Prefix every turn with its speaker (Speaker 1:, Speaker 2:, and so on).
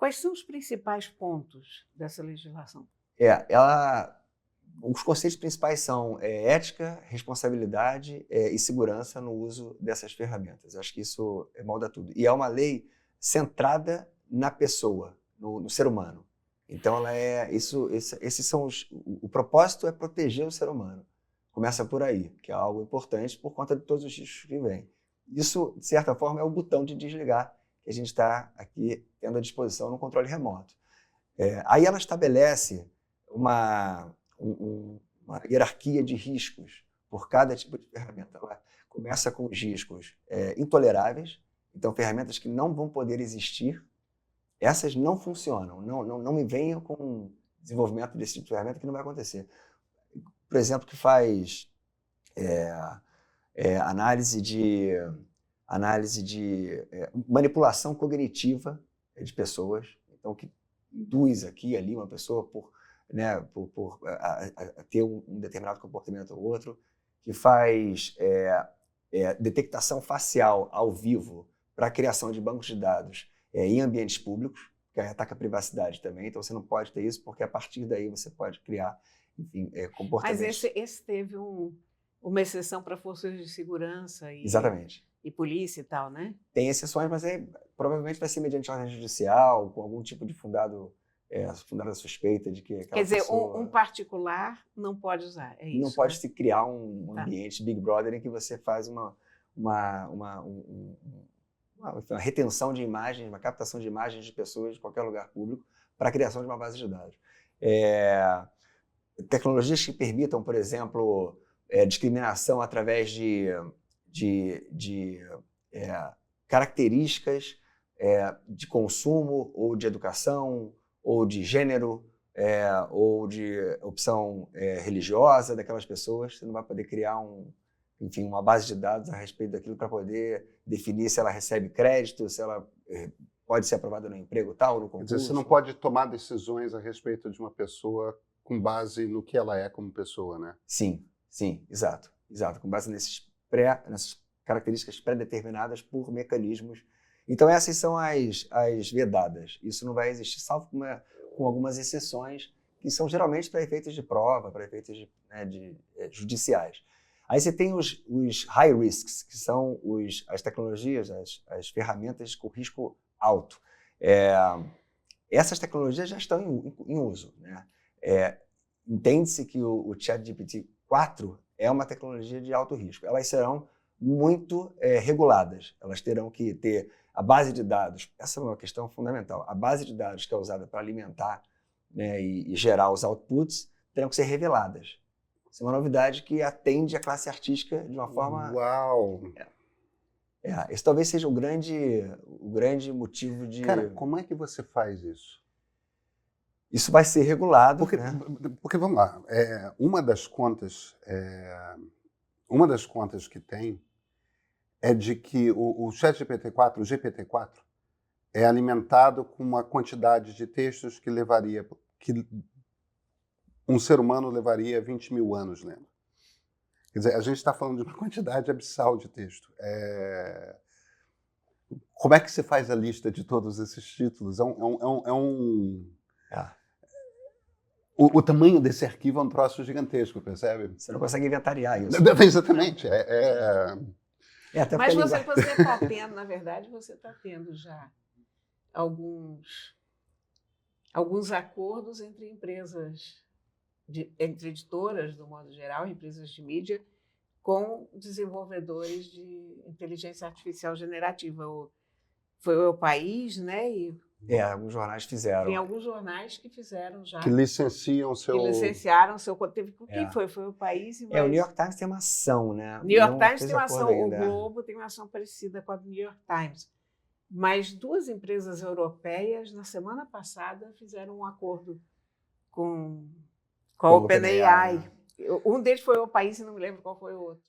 Speaker 1: Quais são os principais pontos dessa legislação?
Speaker 2: Os conceitos principais são ética, responsabilidade e segurança no uso dessas ferramentas. Eu acho que isso molda tudo. E é uma lei centrada na pessoa, no ser humano. Então, esses são o propósito é proteger o ser humano. Começa por aí, que é algo importante por conta de todos os riscos que vêm. Isso, de certa forma, é o botão de desligar que a gente está aqui tendo à disposição no controle remoto. Aí ela estabelece uma hierarquia de riscos por cada tipo de ferramenta. Ela começa com os riscos intoleráveis, então ferramentas que não vão poder existir, essas não funcionam, não me venham com o desenvolvimento desse tipo de ferramenta que não vai acontecer. Por exemplo, que faz análise de manipulação cognitiva de pessoas, então que induz aqui e ali uma pessoa a ter um determinado comportamento ou outro, que faz detectação facial ao vivo para a criação de bancos de dados em ambientes públicos, que ataca a privacidade também, então você não pode ter isso, porque a partir daí você pode criar, enfim, comportamentos.
Speaker 1: Mas esse teve uma exceção para forças de segurança
Speaker 2: Exatamente.
Speaker 1: E polícia e tal, né?
Speaker 2: Tem exceções, mas provavelmente vai ser mediante ordem judicial, com algum tipo de fundada suspeita de que aquela
Speaker 1: Quer dizer,
Speaker 2: pessoa...
Speaker 1: um particular não pode usar, é isso?
Speaker 2: Não pode se criar um ambiente Big Brother em que você faz uma retenção de imagens, uma captação de imagens de pessoas de qualquer lugar público para a criação de uma base de dados. Tecnologias que permitam, por exemplo, discriminação através de características de consumo ou de educação ou de gênero ou de opção religiosa daquelas pessoas. Você não vai poder criar uma base de dados a respeito daquilo para poder definir se ela recebe crédito, se ela pode ser aprovada no emprego tal, no concurso.
Speaker 3: Quer dizer, você não pode tomar decisões a respeito de uma pessoa com base no que ela é como pessoa, né?
Speaker 2: Sim, exato. Com base nessas características pré-determinadas por mecanismos. Então essas são as vedadas. Isso não vai existir, salvo com algumas exceções, que são geralmente para efeitos de prova, para efeitos judiciais. Aí você tem os high risks, que são as tecnologias, as ferramentas com risco alto. Essas tecnologias já estão em uso, né? Entende-se que o ChatGPT 4 é uma tecnologia de alto risco. Elas serão muito reguladas. Elas terão que ter a base de dados. Essa é uma questão fundamental. A base de dados que é usada para alimentar, né, e gerar os outputs terão que ser reveladas. Isso é uma novidade que atende a classe artística de uma forma...
Speaker 3: Uau!
Speaker 2: Esse talvez seja o grande motivo de...
Speaker 3: Cara, como é que você faz isso?
Speaker 2: Isso vai ser regulado.
Speaker 3: Porque vamos lá, uma das contas que tem é de que o ChatGPT-4, o GPT-4, é alimentado com uma quantidade de textos que um ser humano levaria 20 mil anos lendo. Quer dizer, a gente está falando de uma quantidade abissal de texto. Como é que você faz a lista de todos esses títulos? O tamanho desse arquivo é um troço gigantesco, percebe?
Speaker 2: Você não consegue inventariar isso.
Speaker 3: Exatamente.
Speaker 1: Mas você está tendo, na verdade, você está tendo já alguns acordos entre empresas, entre editoras, do modo geral, empresas de mídia, com desenvolvedores de inteligência artificial generativa. Foi o País, né?
Speaker 2: Alguns jornais fizeram.
Speaker 1: Tem alguns jornais que fizeram já.
Speaker 3: Que licenciaram seu...
Speaker 1: Quem foi? Foi o País e
Speaker 2: o New York Times tem uma ação, né?
Speaker 1: New York Times tem uma ação, o Globo tem uma ação parecida com a do New York Times. Mas duas empresas europeias, na semana passada, fizeram um acordo com a OpenAI. Um deles foi o País e não me lembro qual foi o outro.